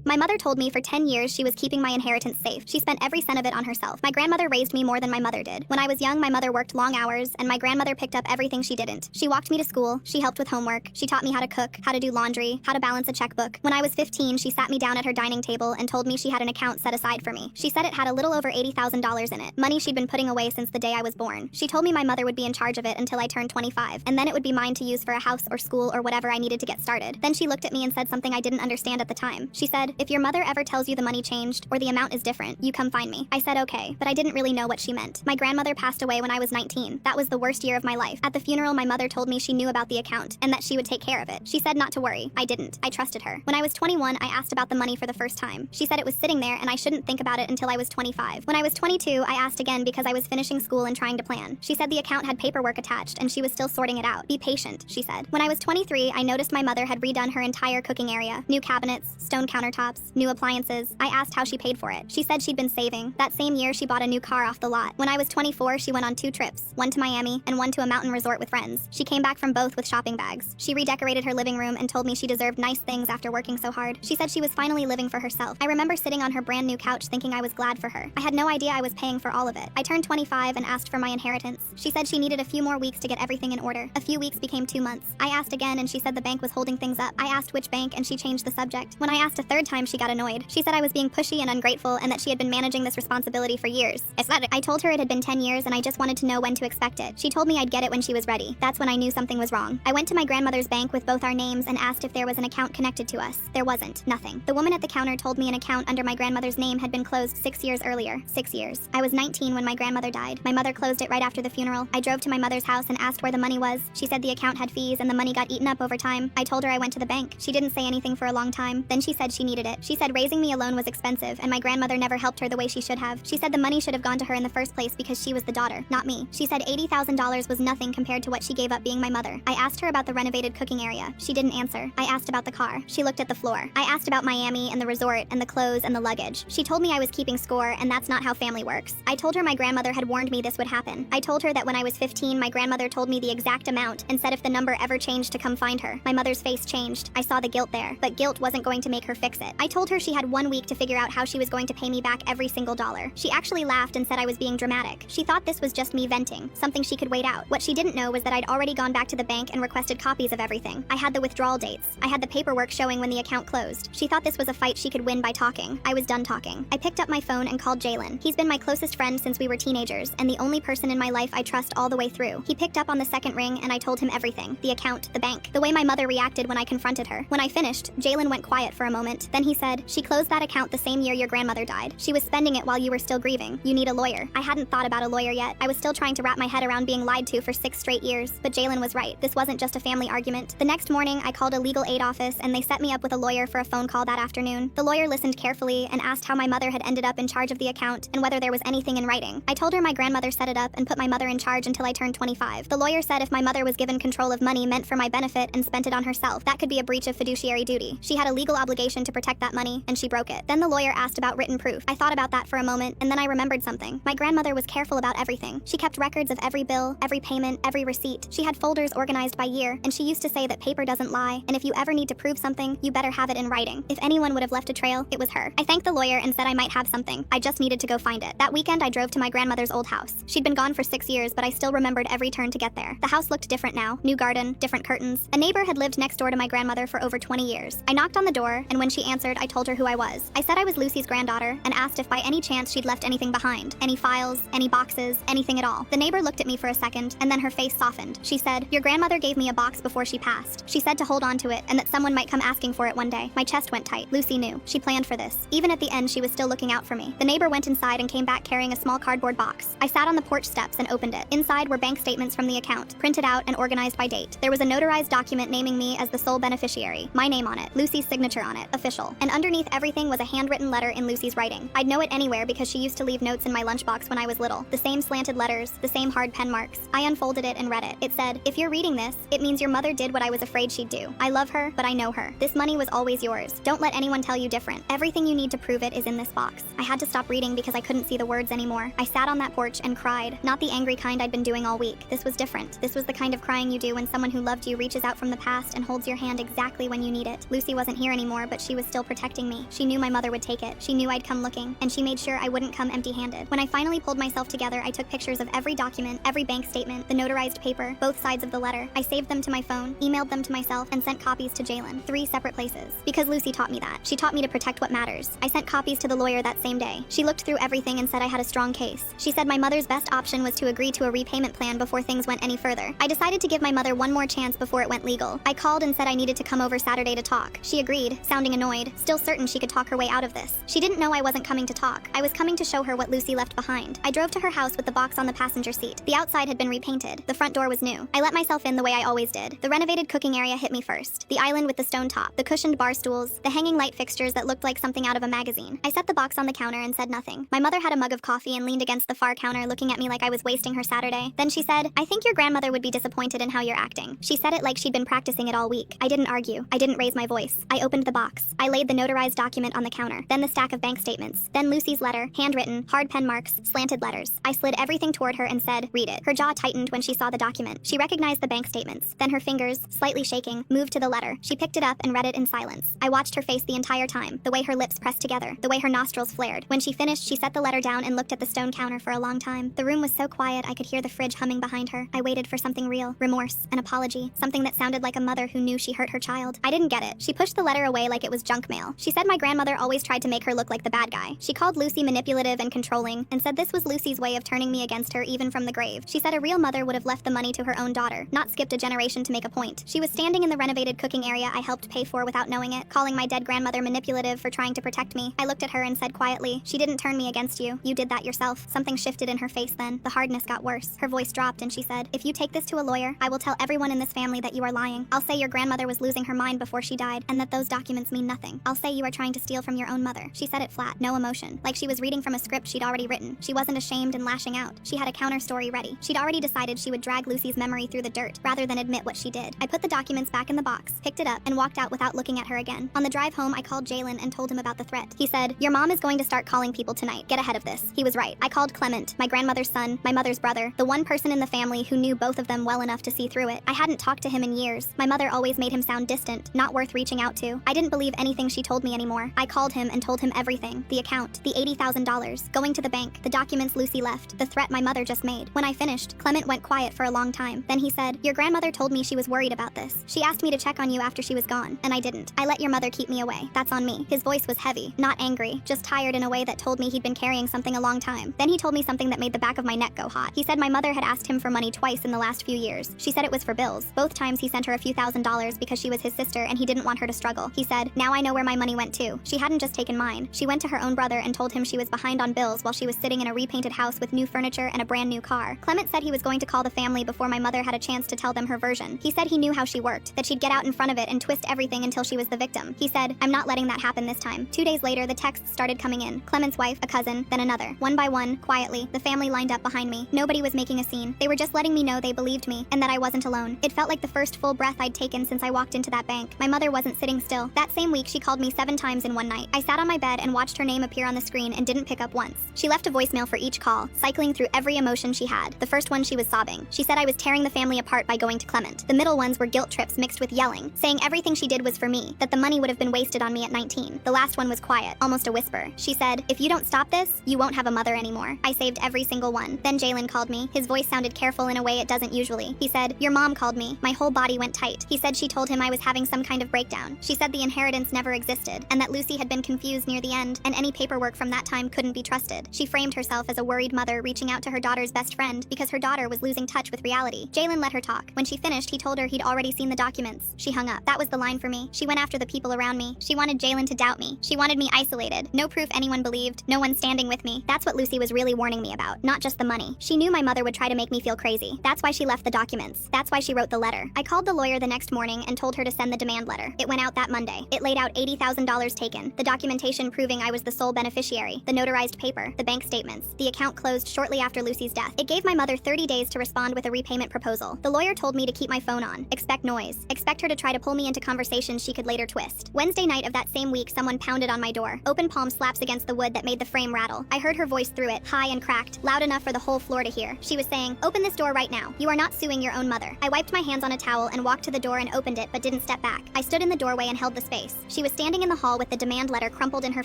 My mother told me for 10 years she was keeping my inheritance safe. She spent every cent of it on herself. My grandmother raised me more than my mother did. When I was young, my mother worked long hours, and my grandmother picked up everything she didn't. She walked me to school, she helped with homework, she taught me how to cook, how to do laundry, how to balance a checkbook. When I was 15, she sat me down at her dining table and told me she had an account set aside for me. She said it had a little over $80,000 in it, money she'd been putting away since the day I was born. She told me my mother would be in charge of it until I turned 25, and then it would be mine to use for a house or school or whatever I needed to get started. Then she looked at me and said something I didn't understand at the time. She said, "If your mother ever tells you the money changed or the amount is different, you come find me." I said okay, but I didn't really know what she meant. My grandmother passed away when I was 19. That was the worst year of my life. At the funeral, my mother told me she knew about the account and that she would take care of it. She said not to worry. I didn't. I trusted her. When I was 21, I asked about the money for the first time. She said it was sitting there and I shouldn't think about it until I was 25. When I was 22, I asked again because I was finishing school and trying to plan. She said the account had paperwork attached and she was still sorting it out. Be patient, she said. When I was 23, I noticed my mother had redone her entire cooking area. New cabinets, stone countertops, new appliances. I asked how she paid for it. She said she'd been saving. That same year, she bought a new car off the lot. When I was 24, she went on 2 trips, one to Miami and one to a mountain resort with friends. She came back from both with shopping bags. She redecorated her living room and told me she deserved nice things after working so hard. She said she was finally living for herself. I remember sitting on her brand new couch thinking I was glad for her. I had no idea I was paying for all of it. I turned 25 and asked for my inheritance. She said she needed a few more weeks to get everything in order. A few weeks became 2 months. I asked again and she said the bank was holding things up. I asked which bank and she changed the subject. When I asked a third time, she got annoyed. She said I was being pushy and ungrateful and that she had been managing this responsibility for years. I told her it had been 10 years and I just wanted to know when to expect it. She told me I'd get it when she was ready. That's when I knew something was wrong. I went to my grandmother's bank with both our names and asked if there was an account connected to us. There wasn't. Nothing. The woman at the counter told me an account under my grandmother's name had been closed 6 years earlier. 6 years. I was 19 when my grandmother died. My mother closed it right after the funeral. I drove to my mother's house and asked where the money was. She said the account had fees and the money got eaten up over time. I told her I went to the bank. She didn't say anything for a long time. Then she said she needed it. She said raising me alone was expensive and my grandmother never helped her the way she should have. She said the money should have gone to her in the first place because she was the daughter, not me. She said $80,000 was nothing compared to what she gave up being my mother. I asked her about the renovated cooking area. She didn't answer. I asked about the car. She looked at the floor. I asked about Miami and the resort and the clothes and the luggage. She told me I was keeping score and that's not how family works. I told her my grandmother had warned me this would happen. I told her that when I was 15, my grandmother told me the exact amount and said if the number ever changed to come find her. My mother's face changed. I saw the guilt there, but guilt wasn't going to make her fix it. I told her she had 1 week to figure out how she was going to pay me back every single dollar. She actually laughed and said I was being dramatic. She thought this was just me venting, something she could wait out. What she didn't know was that I'd already gone back to the bank and requested copies of everything. I had the withdrawal dates. I had the paperwork showing when the account closed. She thought this was a fight she could win by talking. I was done talking. I picked up my phone and called Jalen. He's been my closest friend since we were teenagers and the only person in my life I trust all the way through. He picked up on the second ring and I told him everything. The account, the bank, the way my mother reacted when I confronted her. When I finished, Jalen went quiet for a moment. Then he said, "She closed that account the same year your grandmother died. She was spending it while you were still grieving. You need a lawyer." I hadn't thought about a lawyer yet. I was still trying to wrap my head around being lied to for 6 straight years. But Jalen was right. This wasn't just a family argument. The next morning, I called a legal aid office and they set me up with a lawyer for a phone call that afternoon. The lawyer listened carefully and asked how my mother had ended up in charge of the account and whether there was anything in writing. I told her my grandmother set it up and put my mother in charge until I turned 25. The lawyer said if my mother was given control of money meant for my benefit and spent it on herself, that could be a breach of fiduciary duty. She had a legal obligation to protect that money and she broke it. Then the lawyer asked about written proof. I thought about that for a moment and then I remembered something. My grandmother was careful about everything. She kept records of every bill, every payment, every receipt. She had folders organized by year and she used to say that paper doesn't lie and if you ever need to prove something, you better have it in writing. If anyone would have left a trail, it was her. I thanked the lawyer and said I might have something. I just needed to go find it. That weekend I drove to my grandmother's old house. She'd been gone for 6 years, but I still remembered every turn to get there. The house looked different now. New garden, different curtains. A neighbor had lived next door to my grandmother for over 20 years. I knocked on the door and when she answered, I told her who I was. I said I was Lucy's granddaughter and asked if by any chance she'd left anything behind. Any files, any boxes, anything at all. The neighbor looked at me for a second and then her face softened. She said, "Your grandmother gave me a box before she passed. She said to hold on to it and that someone might come asking for it one day." My chest went tight. Lucy knew. She planned for this. Even at the end, she was still looking out for me. The neighbor went inside and came back carrying a small cardboard box. I sat on the porch steps and opened it. Inside were bank statements from the account, printed out and organized by date. There was a notarized document naming me as the sole beneficiary. My name on it, Lucy's signature on it, official. And underneath everything was a handwritten letter in Lucy's writing. I'd know it anywhere because she used to leave notes in my lunchbox when I was little. The same slanted letters, the same hard pen marks. I unfolded it and read it. It said, "If you're reading this, it means your mother did what I was afraid she'd do. I love her, but I know her. This money was always yours. Don't let anyone tell you different. Everything you need to prove it is in this box." I had to stop reading because I couldn't see the words anymore. I sat on that porch and cried. Not the angry kind I'd been doing all week. This was different. This was the kind of crying you do when someone who loved you reaches out from the past and holds your hand exactly when you need it. Lucy wasn't here anymore, but she was still protecting me. She knew my mother would take it. She knew I'd come looking, and she made sure I wouldn't come empty-handed. When I finally pulled myself together, I took pictures of every document, every bank statement, the notarized paper, both sides of the letter. I saved them to my phone, emailed them to myself, and sent copies to Jalen. 3 separate places. Because Lucy taught me that. She taught me to protect what matters. I sent copies to the lawyer that same day. She looked through everything and said I had a strong case. She said my mother's best option was to agree to a repayment plan before things went any further. I decided to give my mother one more chance before it went legal. I called and said I needed to come over Saturday to talk. She agreed, sounding annoyed, still certain she could talk her way out of this. She didn't know I wasn't coming to talk. I was coming to show her what Lucy left behind. I drove to her house with the box on the passenger seat. The outside had been repainted. The front door was new. I let myself in the way I always did. The renovated cooking area hit me first. The island with the stone top, the cushioned bar stools, the hanging light fixtures that looked like something out of a magazine. I set the box on the counter and said nothing. My mother had a mug of coffee and leaned against the far counter looking at me like I was wasting her Saturday. Then she said, "I think your grandmother would be disappointed in how you're acting." She said it like she'd been practicing it all week. I didn't argue. I didn't raise my voice. I opened the box. I laid the notarized document on the counter, then the stack of bank statements, then Lucy's letter, handwritten, hard pen marks, slanted letters. I slid everything toward her and said, "Read it." Her jaw tightened when she saw the document. She recognized the bank statements. Then her fingers, slightly shaking, moved to the letter. She picked it up and read it in silence. I watched her face the entire time, the way her lips pressed together, the way her nostrils flared. When she finished, she set the letter down and looked at the stone counter for a long time. The room was so quiet I could hear the fridge humming behind her. I waited for something real, remorse, an apology, something that sounded like a mother who knew she hurt her child. I didn't get it. She pushed the letter away like it was junk mail. She said my grandmother always tried to make her look like the bad guy. She called Lucy manipulative and controlling, and said this was Lucy's way of turning me against her even from the grave. She said a real mother would have left the money to her own daughter, not skipped a generation to make a point. She was standing in the renovated cooking area I helped pay for without knowing it, calling my dead grandmother manipulative for trying to protect me. I looked at her and said quietly, "She didn't turn me against you. You did that yourself." Something shifted in her face then. The hardness got worse. Her voice dropped and she said, "If you take this to a lawyer, I will tell everyone in this family that you are lying. I'll say your grandmother was losing her mind before she died, and that those documents mean nothing. I'll say you are trying to steal from your own mother." She said it flat, no emotion, like she was reading from a script she'd already written. She wasn't ashamed and lashing out. She had a counter story ready. She'd already decided she would drag Lucy's memory through the dirt, rather than admit what she did. I put the documents back in the box, picked it up, and walked out without looking at her again. On the drive home, I called Jalen and told him about the threat. He said, "Your mom is going to start calling people tonight. Get ahead of this." He was right. I called Clement, my grandmother's son, my mother's brother, the one person in the family who knew both of them well enough to see through it. I hadn't talked to him in years. My mother always made him sound distant, not worth reaching out to. I didn't believe anything she told me anymore. I called him and told him everything. The account, the $80,000, going to the bank, the documents Lucy left, the threat my mother just made. When I finished, Clement went quiet for a long time. Then he said, "Your grandmother told me she was worried about this. She asked me to check on you after she was gone, and I didn't. I let your mother keep me away. That's on me." His voice was heavy, not angry, just tired in a way that told me he'd been carrying something a long time. Then he told me something that made the back of my neck go hot. He said my mother had asked him for money twice in the last few years. She said it was for bills. Both times he sent her a few $1,000s because she was his sister and he didn't want her to struggle. He said, "Now I know where my money went to." She hadn't just taken mine. She went to her own brother and told him she was behind on bills while she was sitting in a repainted house with new furniture and a brand new car. Clement said he was going to call the family before my mother had a chance to tell them her version. He said he knew how she worked, that she'd get out in front of it and twist everything until she was the victim. He said, "I'm not letting that happen this time." 2 days later, the texts started coming in. Clement's wife, a cousin, then another. One by one, quietly, the family lined up behind me. Nobody was making a scene. They were just letting me know they believed me and that I wasn't alone. It felt like the first full breath I'd taken since I walked into that bank. My mother wasn't sitting still. That same week, she called me 7 times in one night. I sat on my bed and watched her name appear on the screen and didn't pick up once. She left a voicemail for each call, cycling through every emotion she had. The first one, she was sobbing. She said I was tearing the family apart by going to Clement. The middle ones were guilt trips mixed with yelling, saying everything she did was for me, that the money would have been wasted on me at 19. The last one was quiet, almost a whisper. She said, "If you don't stop this, you won't have a mother anymore." I saved every single one. Then Jalen called me. His voice sounded careful in a way it doesn't usually. He said, "Your mom called me." My whole body went tight. He said she told him I was having some kind of breakdown. She said the inheritance never existed, and that Lucy had been confused near the end, and any paperwork from that time couldn't be trusted. She framed herself as a worried mother reaching out to her daughter's best friend because her daughter was losing touch with reality. Jalen let her talk. When she finished, he told her he'd already seen the documents. She hung up. That was the line for me. She went after the people around me. She wanted Jalen to doubt me. She wanted me isolated. No proof anyone believed. No one standing with me. That's what Lucy was really warning me about, not just the money. She knew my mother would try to make me feel crazy. That's why she left the documents. That's why she wrote the letter. I called the lawyer the next morning and told her to send the demand letter. It went out that Monday. It laid out $80,000 taken, the documentation proving I was the sole beneficiary, the notarized paper, the bank statements. The account closed shortly after Lucy's death. It gave my mother 30 days to respond with a repayment proposal. The lawyer told me to keep my phone on. Expect noise. Expect her to try to pull me into conversations she could later twist. Wednesday night of that same week, someone pounded on my door. Open palm slaps against the wood that made the frame rattle. I heard her voice through it, high and cracked, loud enough for the whole floor to hear. She was saying, "Open this door right now. You are not suing your own mother." I wiped my hands on a towel and walked to the door and opened it, but didn't step back. I stood in the doorway and held the space. She She was standing in the hall with the demand letter crumpled in her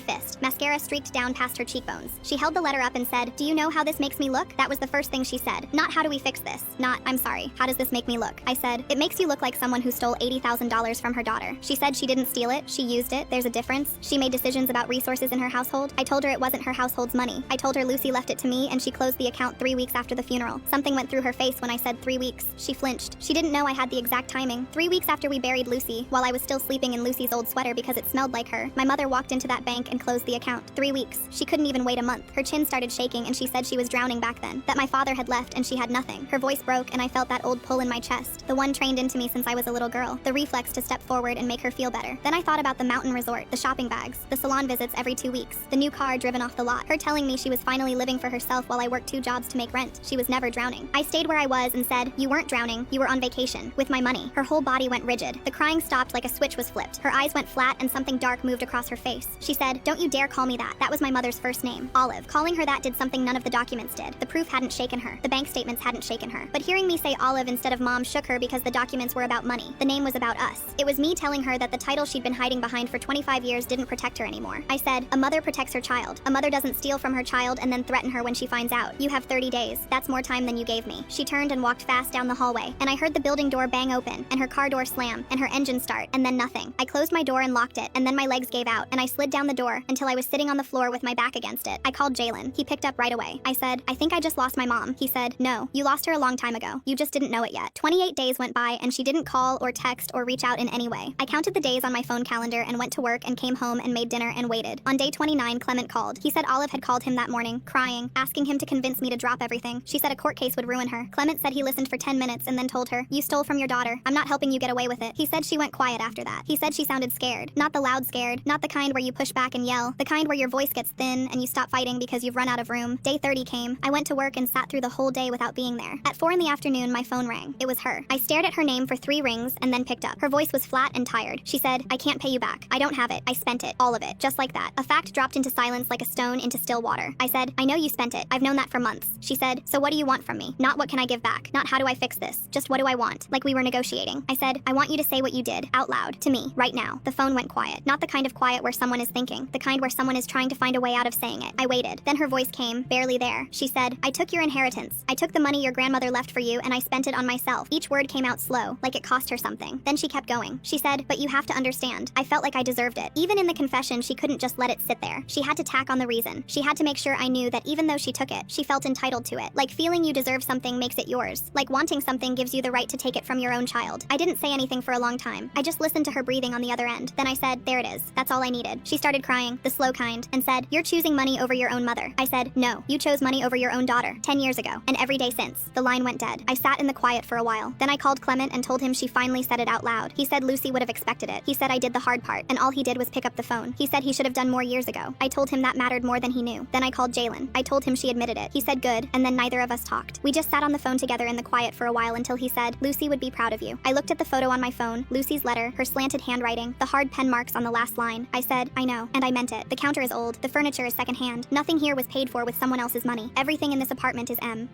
fist. Mascara streaked down past her cheekbones. She held the letter up and said, "Do you know how this makes me look?" That was the first thing she said. Not, "How do we fix this?" Not, "I'm sorry, how does this make me look?" I said, "It makes you look like someone who stole $80,000 from her daughter." She said she didn't steal it, she used it. There's a difference. She made decisions about resources in her household. I told her it wasn't her household's money. I told her Lucy left it to me and she closed the account 3 weeks after the funeral. Something went through her face when I said 3 weeks. She flinched. She didn't know I had the exact timing. 3 weeks after we buried Lucy, while I was still sleeping in Lucy's old sweater because it smelled like her, my mother walked into that bank and closed the account. 3 weeks. She couldn't even wait a month. Her chin started shaking and she said she was drowning back then. That my father had left and she had nothing. Her voice broke and I felt that old pull in my chest. The one trained into me since I was a little girl. The reflex to step forward and make her feel better. Then I thought about the mountain resort, the shopping bags, the salon visits every 2 weeks, the new car driven off the lot, her telling me she was finally living for herself while I worked 2 jobs to make rent. She was never drowning. I stayed where I was and said, "You weren't drowning, you were on vacation, with my money." Her whole body went rigid. The crying stopped like a switch was flipped. Her eyes went flat and something dark moved across her face. She said, "Don't you dare call me that. That was my mother's first name, Olive." Calling her that did something none of the documents did. The proof hadn't shaken her. The bank statements hadn't shaken her. But hearing me say Olive instead of Mom shook her because the documents were about money. The name was about us. It was me telling her that the title she'd been hiding behind for 25 years didn't protect her anymore. I said, "A mother protects her child. A mother doesn't steal from her child and then threaten her when she finds out. You have 30 days. That's more time than you gave me." She turned and walked fast down the hallway, and I heard the building door bang open, and her car door slam, and her engine start, and then nothing. I closed my door and locked it, and then my legs gave out, and I slid down the door until I was sitting on the floor with my back against it. I called Jalen. He picked up right away. I said, "I think I just lost my mom." He said, "No, you lost her a long time ago. You just didn't know it yet." 28 days went by, and she didn't call or text or reach out in any way. I counted the days on my phone calendar and went to work and came home and made dinner and waited. On day 29, Clement called. He said Olive had called him that morning, crying, asking him to convince me to drop everything. She said a court case would ruin her. Clement said he listened for 10 minutes and then told her, "You stole from your daughter. I'm not helping you get away with it." He said she went quiet after that. He said she sounded scared. Not the loud scared, not the kind where you push back and yell, the kind where your voice gets thin and you stop fighting because you've run out of room. Day 30 came. I went to work and sat through the whole day without being there. At 4 in the afternoon, my phone rang. It was her. I stared at her name for 3 rings and then picked up. Her voice was flat and tired. She said, "I can't pay you back. I don't have it. I spent it. All of it." Just like that. A fact dropped into silence like a stone into still water. I said, "I know you spent it. I've known that for months." She said, "So what do you want from me? Not what can I give back? Not how do I fix this? Just what do I want?" Like we were negotiating. I said, "I want you to say what you did, out loud, to me, right now." The phone went quiet. Not the kind of quiet where someone is thinking. The kind where someone is trying to find a way out of saying it. I waited. Then her voice came, barely there. She said, "I took your inheritance. I took the money your grandmother left for you and I spent it on myself." Each word came out slow, like it cost her something. Then she kept going. She said, "But you have to understand. I felt like I deserved it." Even in the confession, she couldn't just let it sit there. She had to tack on the reason. She had to make sure I knew that even though she took it, she felt entitled to it. Like feeling you deserve something makes it yours. Like wanting something gives you the right to take it from your own child. I didn't say anything for a long time. I just listened to her breathing on the other end. Then I said, "There it is. That's all I needed." She started crying, the slow kind, and said, "You're choosing money over your own mother." I said, "No, you chose money over your own daughter, 10 years ago, and every day since." The line went dead. I sat in the quiet for a while. Then I called Clement and told him she finally said it out loud. He said Lucy would have expected it. He said I did the hard part, and all he did was pick up the phone. He said he should have done more years ago. I told him that mattered more than he knew. Then I called Jalen. I told him she admitted it. He said good, and then neither of us talked. We just sat on the phone together in the quiet for a while until he said, "Lucy would be proud of you." I looked at the photo on my phone, Lucy's letter, her slanted handwriting, the hard pen marks on the last line. I said, "I know, and I meant it. The counter is old. The furniture is secondhand. Nothing here was paid for with someone else's money. Everything in this apartment is M."